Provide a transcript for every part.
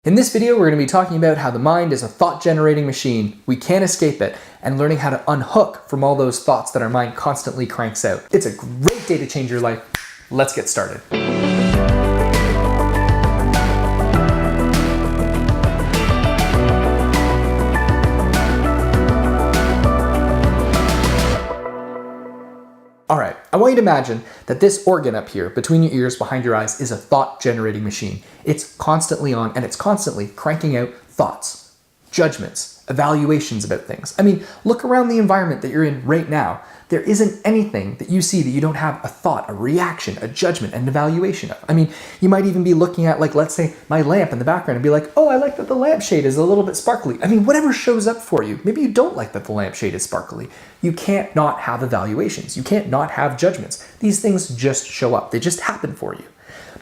In this video, we're going to be talking about how the mind is a thought-generating machine. We can't escape it, and learning how to unhook from all those thoughts that our mind constantly cranks out. It's a great day to change your life. Let's get started. All right, I want you to imagine that this organ up here, between your ears, behind your eyes, is a thought-generating machine. It's constantly on, and it's constantly cranking out thoughts, judgments, evaluations about things. I mean, look around the environment that you're in right now. There isn't anything that you see that you don't have a thought, a reaction, a judgment, an evaluation of. I mean, you might even be looking at, like, let's say, my lamp in the background and be like, oh, I like that the lampshade is a little bit sparkly. I mean, whatever shows up for you. Maybe you don't like that the lampshade is sparkly. You can't not have evaluations. You can't not have judgments. These things just show up. They just happen for you.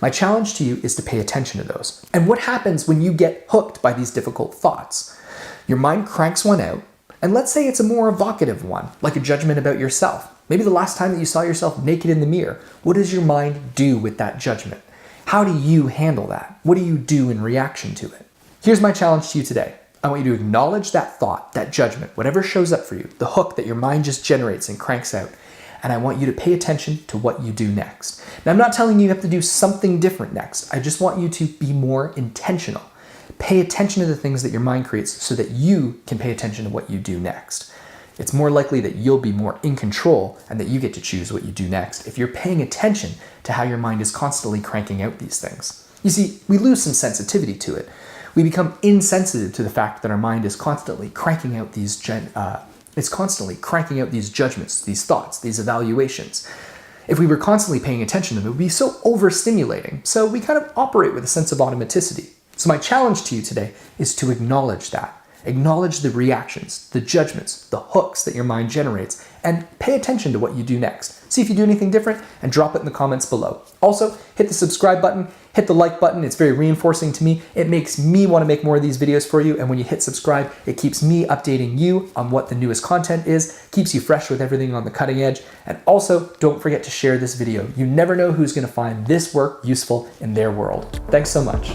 My challenge to you is to pay attention to those. And what happens when you get hooked by these difficult thoughts? Your mind cranks one out, and let's say it's a more evocative one, like a judgment about yourself. Maybe the last time that you saw yourself naked in the mirror. What does your mind do with that judgment? How do you handle that? What do you do in reaction to it? Here's my challenge to you today. I want you to acknowledge that thought, that judgment, whatever shows up for you, the hook that your mind just generates and cranks out. And I want you to pay attention to what you do next. Now, I'm not telling you have to do something different next. I just want you to be more intentional. Pay attention to the things that your mind creates so that you can pay attention to what you do next. It's more likely that you'll be more in control and that you get to choose what you do next if you're paying attention to how your mind is constantly cranking out these things. You see, we lose some sensitivity to it. We become insensitive to the fact that our mind is constantly cranking out these judgments, these thoughts, these evaluations. If we were constantly paying attention to them, it would be so overstimulating. So we kind of operate with a sense of automaticity. So my challenge to you today is to acknowledge that. Acknowledge the reactions, the judgments, the hooks that your mind generates, and pay attention to what you do next. See if you do anything different and drop it in the comments below. Also, hit the subscribe button, hit the like button. It's very reinforcing to me. It makes me want to make more of these videos for you. And when you hit subscribe, it keeps me updating you on what the newest content is, keeps you fresh with everything on the cutting edge. And also, don't forget to share this video. You never know who's going to find this work useful in their world. Thanks so much.